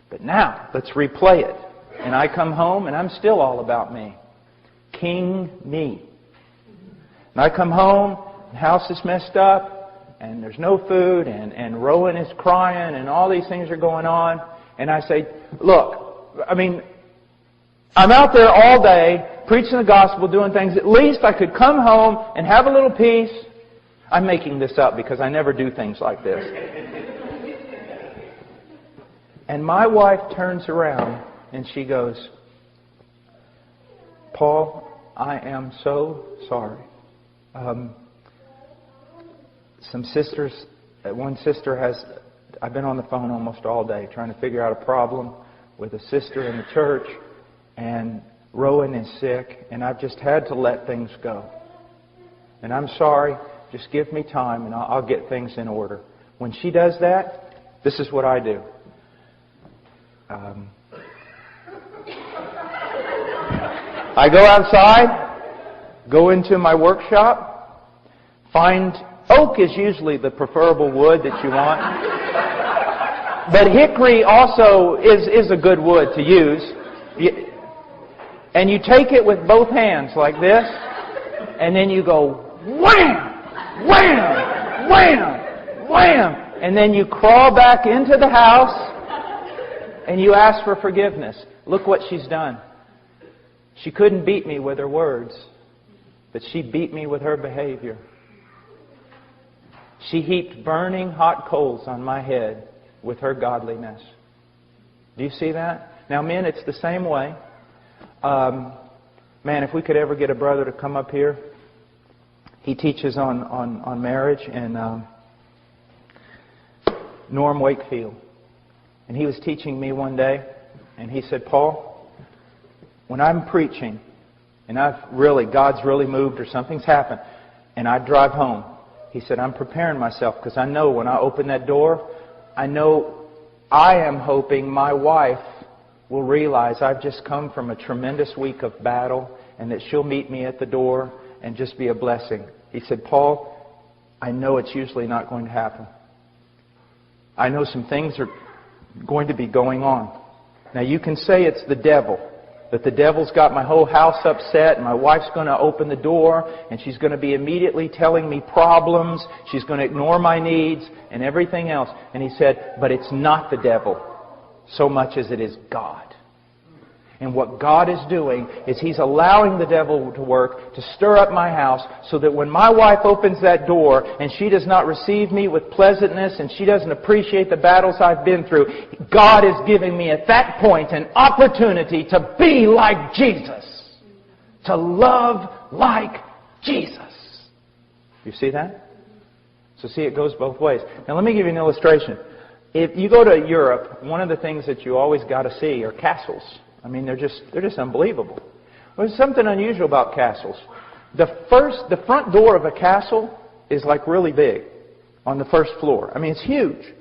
[SPEAKER 1] But now, let's replay it. And I come home and I'm still all about me. King me. And I come home, the house is messed up, and there's no food, and Rowan is crying, and all these things are going on. And I say, look, I mean, I'm out there all day preaching the gospel, doing things. At least I could come home and have a little peace. I'm making this up because I never do things like this. And my wife turns around and she goes, Paul, I am so sorry. Some sisters, one sister has, I've been on the phone almost all day trying to figure out a problem with a sister in the church, and Rowan is sick, and I've just had to let things go. And I'm sorry, just give me time and I'll get things in order. When she does that, this is what I do. I go outside, go into my workshop, find oak is usually the preferable wood that you want. But hickory also is a good wood to use. And you take it with both hands like this, and then you go wham, wham, wham, wham. And then you crawl back into the house, and you ask for forgiveness. Look what she's done. She couldn't beat me with her words, but she beat me with her behavior. She heaped burning hot coals on my head with her godliness. Do you see that? Now, men, it's the same way. Man, if we could ever get a brother to come up here. He teaches on marriage in Norm Wakefield. And he was teaching me one day, and he said, Paul, when I'm preaching, and God's really moved or something's happened, and I drive home, he said, I'm preparing myself because I know when I open that door, I am hoping my wife will realize I've just come from a tremendous week of battle and that she'll meet me at the door and just be a blessing. He said, Paul, I know it's usually not going to happen. I know some things are going to be going on. Now you can say it's the devil, that the devil's got my whole house upset and my wife's going to open the door and she's going to be immediately telling me problems. She's going to ignore my needs and everything else. And he said, but it's not the devil so much as it is God. And what God is doing is He's allowing the devil to work to stir up my house so that when my wife opens that door and she does not receive me with pleasantness and she doesn't appreciate the battles I've been through, God is giving me at that point an opportunity to be like Jesus. To love like Jesus. You see that? So see, it goes both ways. Now let me give you an illustration. If you go to Europe, one of the things that you always got to see are castles. I mean, they're just unbelievable. There's something unusual about castles. The front door of a castle is like really big on the first floor. I mean, it's huge.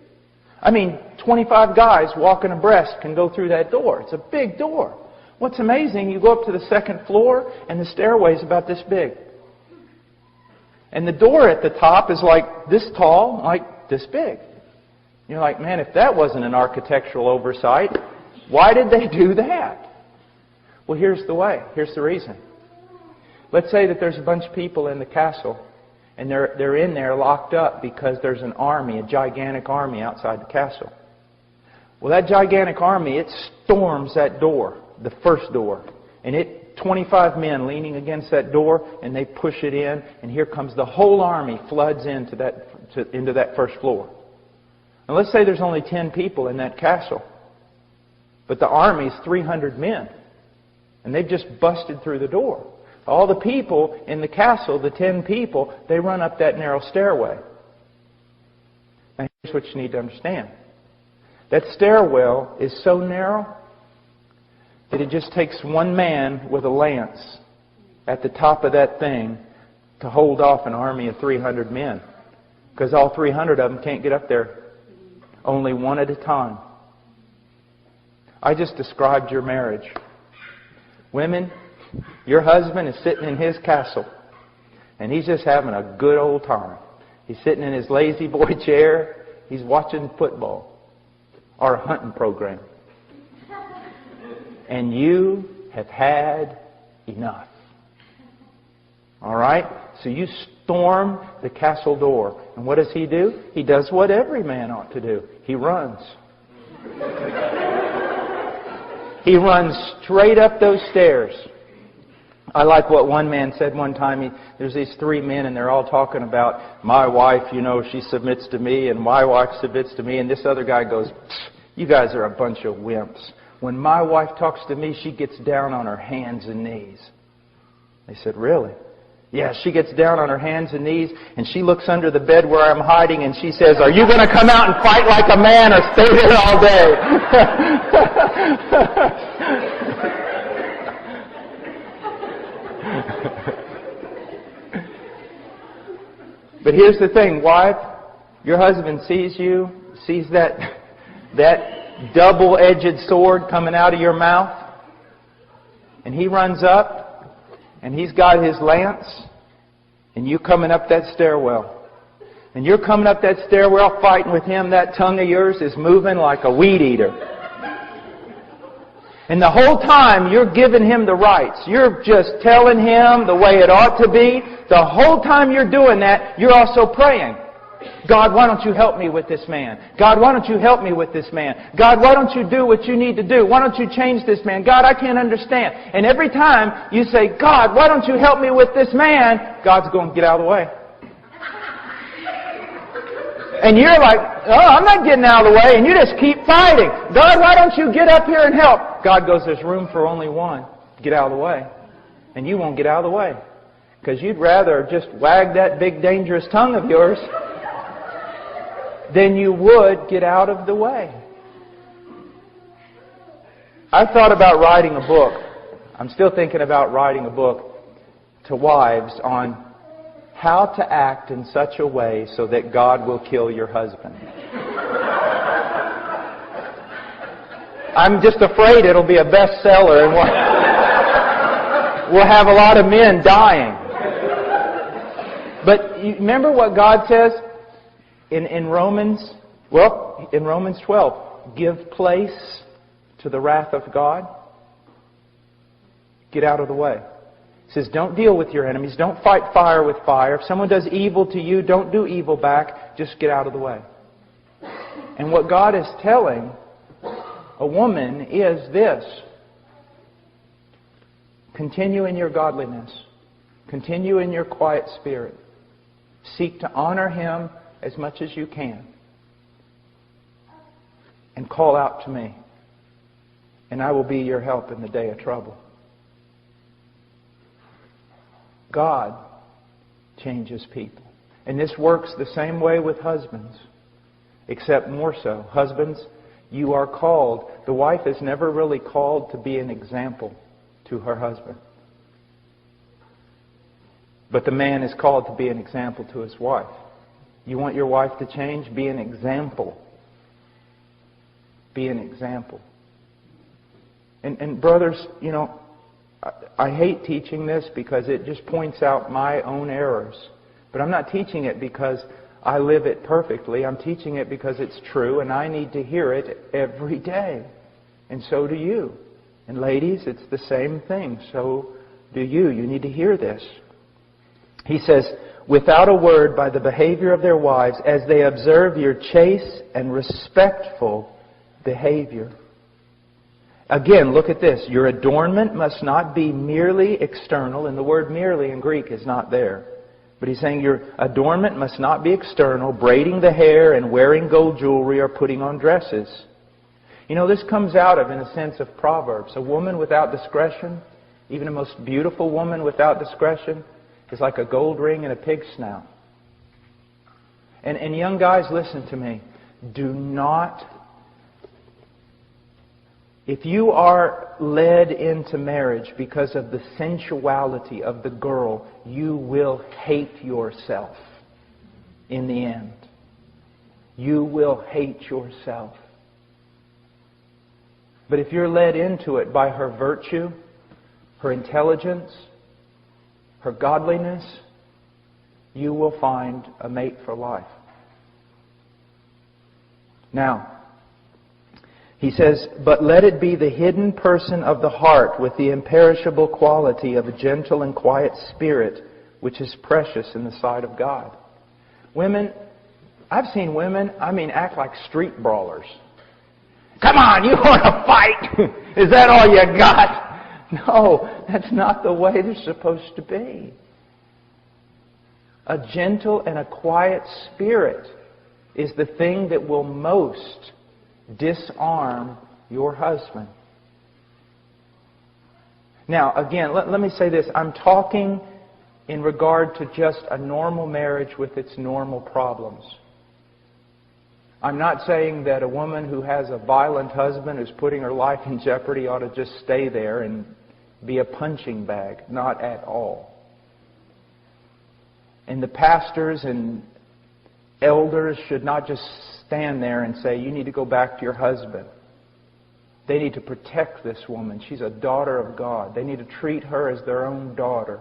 [SPEAKER 1] I mean, 25 guys walking abreast can go through that door. It's a big door. What's amazing, you go up to the second floor and the stairway is about this big. And the door at the top is like this tall, like this big. You're like, man, if that wasn't an architectural oversight, why did they do that? Well, here's the way. Here's the reason. Let's say that there's a bunch of people in the castle, and they're in there locked up because there's an army, a gigantic army outside the castle. Well, that gigantic army, it storms that door, the first door, and 25 men leaning against that door, and they push it in, and here comes the whole army floods into that first floor. And let's say there's only 10 people in that castle. But the army's 300 men. And they've just busted through the door. All the people in the castle, the 10 people, they run up that narrow stairway. Now here's what you need to understand. That stairwell is so narrow that it just takes one man with a lance at the top of that thing to hold off an army of 300 men. Because all 300 of them can't get up there. Only one at a time. I just described your marriage. Women, your husband is sitting in his castle, and he's just having a good old time. He's sitting in his lazy boy chair. He's watching football or a hunting program. And you have had enough. All right? So you storm the castle door. And what does he do? He does what every man ought to do. He runs. He runs straight up those stairs. I like what one man said one time. There's these 3 men, and they're all talking about, my wife, she submits to me, and my wife submits to me. And this other guy goes, you guys are a bunch of wimps. When my wife talks to me, she gets down on her hands and knees. They said, really? Yeah, she gets down on her hands and knees, and she looks under the bed where I'm hiding, and she says, are you going to come out and fight like a man or stay there all day? But here's the thing, wife. Your husband sees you, sees that double-edged sword coming out of your mouth, and he runs up, and he's got his lance, and you coming up that stairwell. And you're coming up that stairwell fighting with him. That tongue of yours is moving like a weed eater. And the whole time you're giving him the rights. You're just telling him the way it ought to be. The whole time you're doing that, you're also praying. God, why don't you help me with this man? God, why don't you help me with this man? God, why don't you do what you need to do? Why don't you change this man? God, I can't understand. And every time you say, God, why don't you help me with this man? God's going, get out of the way. And you're like, oh, I'm not getting out of the way. And you just keep fighting. God, why don't you get up here and help? God goes, there's room for only one. Get out of the way. And you won't get out of the way. Because you'd rather just wag that big dangerous tongue of yours than you would get out of the way. I thought about writing a book. I'm still thinking about writing a book to wives on how to act in such a way so that God will kill your husband. I'm just afraid it'll be a bestseller and we'll have a lot of men dying. But you remember what God says in Romans 12, give place to the wrath of God. Get out of the way. He says, don't deal with your enemies. Don't fight fire with fire. If someone does evil to you, don't do evil back. Just get out of the way. And what God is telling a woman is this. Continue in your godliness. Continue in your quiet spirit. Seek to honor Him as much as you can. And call out to me. And I will be your help in the day of trouble. God changes people. And this works the same way with husbands. Except more so. Husbands, you are called. The wife is never really called to be an example to her husband. But the man is called to be an example to his wife. You want your wife to change? Be an example. Be an example. And brothers, you know, I hate teaching this because it just points out my own errors. But I'm not teaching it because I live it perfectly. I'm teaching it because it's true and I need to hear it every day. And so do you. And ladies, it's the same thing. So do you. You need to hear this. He says, without a word by the behavior of their wives, as they observe your chaste and respectful behavior. Again, look at this. Your adornment must not be merely external. And the word merely in Greek is not there. But he's saying your adornment must not be external, braiding the hair and wearing gold jewelry or putting on dresses. You know, this comes out of, in a sense, of Proverbs. A woman without discretion, even a most beautiful woman without discretion, is like a gold ring and a pig's snout. And young guys, listen to me. Do not... If you are led into marriage because of the sensuality of the girl, you will hate yourself in the end. You will hate yourself. But if you're led into it by her virtue, her intelligence, her godliness, you will find a mate for life. Now, he says, but let it be the hidden person of the heart with the imperishable quality of a gentle and quiet spirit, which is precious in the sight of God. Women, I've seen women, act like street brawlers. Come on, you want to fight? Is that all you got? No, that's not the way they're supposed to be. A gentle and a quiet spirit is the thing that will most disarm your husband. Now, again, let me say this. I'm talking in regard to just a normal marriage with its normal problems. I'm not saying that a woman who has a violent husband who's putting her life in jeopardy ought to just stay there and be a punching bag. Not at all. And the pastors and elders should not just stand there and say, you need to go back to your husband. They need to protect this woman. She's a daughter of God. They need to treat her as their own daughter.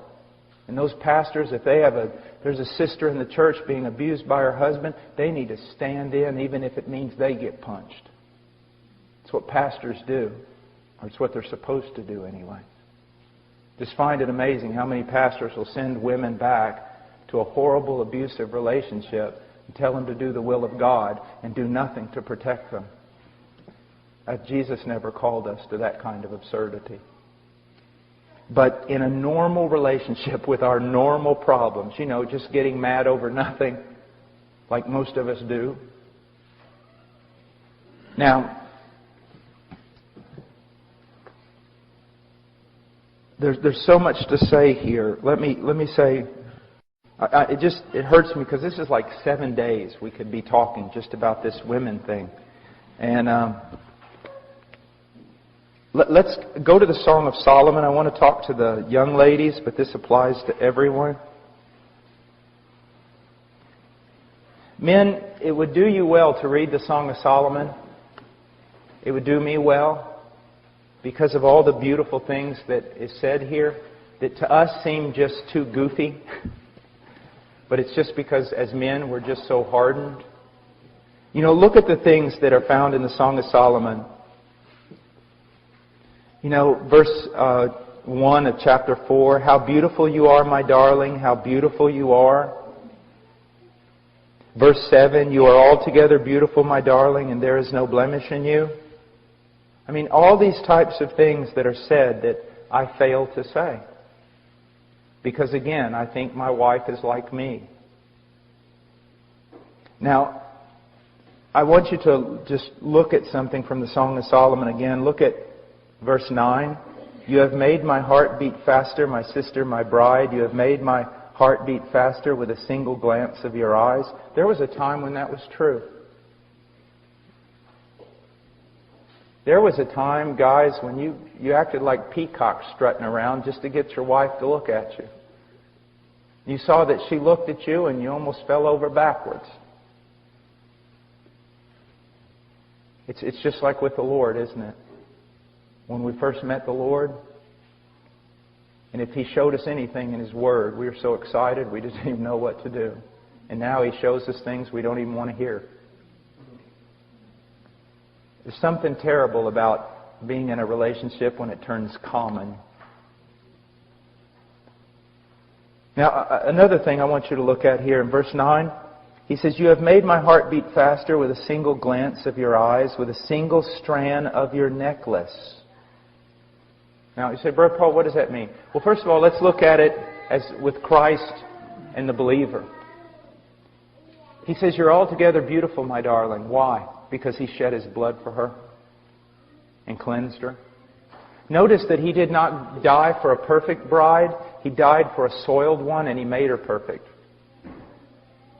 [SPEAKER 1] And those pastors, if there's a sister in the church being abused by her husband, they need to stand in even if it means they get punched. It's what pastors do. Or it's what they're supposed to do anyway. Just find it amazing how many pastors will send women back to a horrible, abusive relationship and tell them to do the will of God and do nothing to protect them. Jesus never called us to that kind of absurdity. But in a normal relationship with our normal problems, just getting mad over nothing, like most of us do. Now, there's so much to say here. Let me say, it hurts me because this is like 7 days we could be talking just about this women thing. And let's go to the Song of Solomon. I want to talk to the young ladies, but this applies to everyone. Men, it would do you well to read the Song of Solomon. It would do me well because of all the beautiful things that is said here that to us seem just too goofy. But it's just because as men we're just so hardened. Look at the things that are found in the Song of Solomon. Verse 1 of chapter 4, how beautiful you are, my darling, how beautiful you are. Verse 7, you are altogether beautiful, my darling, and there is no blemish in you. All these types of things that are said that I fail to say. Because again, I think my wife is like me. Now, I want you to just look at something from the Song of Solomon again. Look at verse 9. You have made my heart beat faster, my sister, my bride. You have made my heart beat faster with a single glance of your eyes. There was a time when that was true. There was a time, guys, when you acted like peacocks strutting around just to get your wife to look at you. You saw that she looked at you and you almost fell over backwards. It's just like with the Lord, isn't it? When we first met the Lord, and if He showed us anything in His Word, we were so excited we didn't even know what to do. And now He shows us things we don't even want to hear. There's something terrible about being in a relationship when it turns common. Now, another thing I want you to look at here in verse 9. He says, you have made my heart beat faster with a single glance of your eyes, with a single strand of your necklace. Now, you say, Brother Paul, what does that mean? Well, first of all, let's look at it as with Christ and the believer. He says, you're altogether beautiful, my darling. Why? Because He shed His blood for her and cleansed her. Notice that He did not die for a perfect bride. He died for a soiled one, and He made her perfect.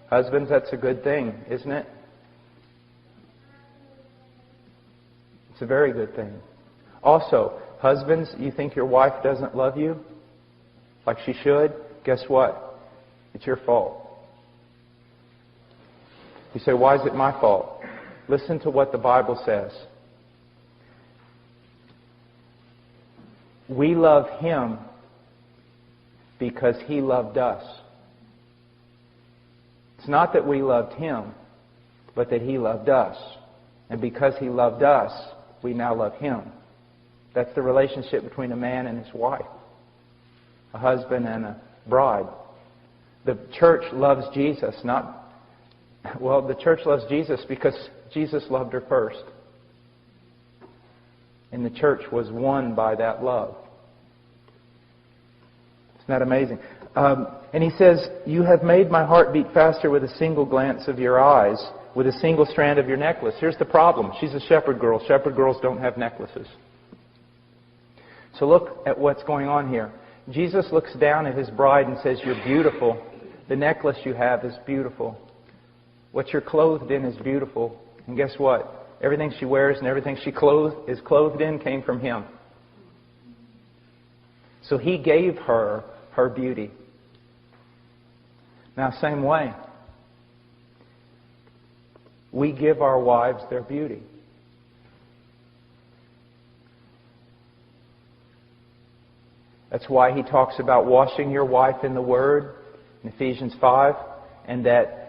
[SPEAKER 1] Husbands, that's a good thing, isn't it? It's a very good thing. Also, husbands, you think your wife doesn't love you like she should? Guess what? It's your fault. You say, why is it my fault? Listen to what the Bible says. We love Him because He loved us. It's not that we loved Him, but that He loved us. And because He loved us, we now love Him. That's the relationship between a man and his wife. A husband and a bride. The church loves Jesus, the church loves Jesus because Jesus loved her first. And the church was won by that love. Isn't that amazing? And he says, you have made my heart beat faster with a single glance of your eyes, with a single strand of your necklace. Here's the problem. She's a shepherd girl. Shepherd girls don't have necklaces. So look at what's going on here. Jesus looks down at His bride and says, you're beautiful. The necklace you have is beautiful. What you're clothed in is beautiful. And guess what? Everything she wears and everything she is clothed in came from Him. So He gave her her beauty. Now, same way, we give our wives their beauty. That's why He talks about washing your wife in the Word in Ephesians 5, and that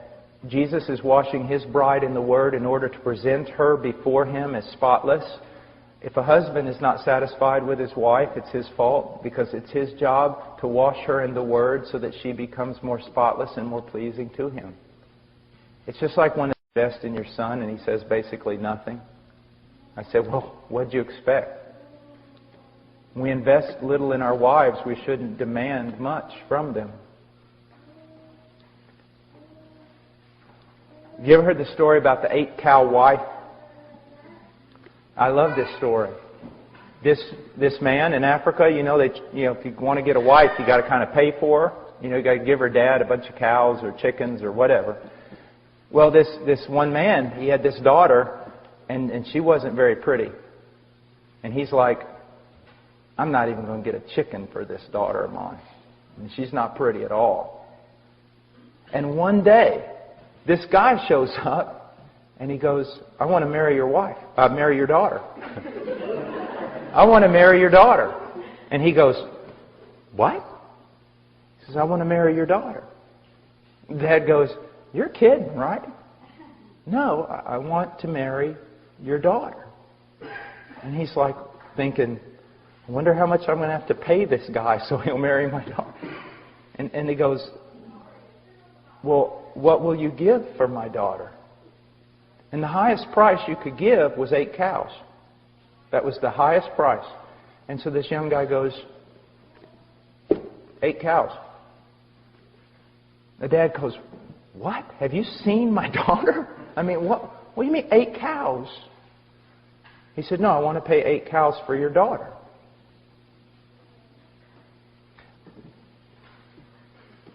[SPEAKER 1] Jesus is washing His bride in the Word in order to present her before Him as spotless. If a husband is not satisfied with his wife, it's his fault, because it's his job to wash her in the Word so that she becomes more spotless and more pleasing to him. It's just like when you invest in your son and he says basically nothing. I said, well, what'd you expect? When we invest little in our wives, we shouldn't demand much from them. Have you ever heard the story about the 8-cow wife? I love this story. This man in Africa, if you want to get a wife, you got to kind of pay for her. You got to give her dad a bunch of cows or chickens or whatever. Well, this one man, he had this daughter, and she wasn't very pretty. And he's like, I'm not even going to get a chicken for this daughter of mine. And she's not pretty at all. And one day, this guy shows up, and he goes, I want to marry your wife. Marry your daughter. I want to marry your daughter. And he goes, what? He says, I want to marry your daughter. Dad goes, you're kidding, right? No, I want to marry your daughter. And he's like thinking, I wonder how much I'm going to have to pay this guy so he'll marry my daughter. And he goes, well, what will you give for my daughter? And the highest price you could give was 8 cows. That was the highest price. And so this young guy goes, 8 cows. The dad goes, what? Have you seen my daughter? I mean, what do you mean 8 cows? He said, no, I want to pay 8 cows for your daughter.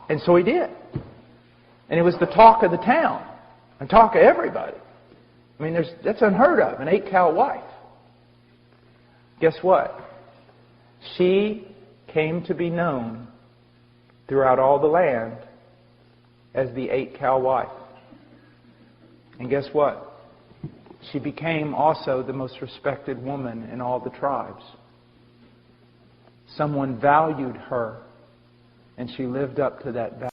[SPEAKER 1] And so he did. And it was the talk of the town. And talk of everybody. I mean, that's unheard of, an 8-cow wife. Guess what? She came to be known throughout all the land as the 8-cow wife. And guess what? She became also the most respected woman in all the tribes. Someone valued her, and she lived up to that value.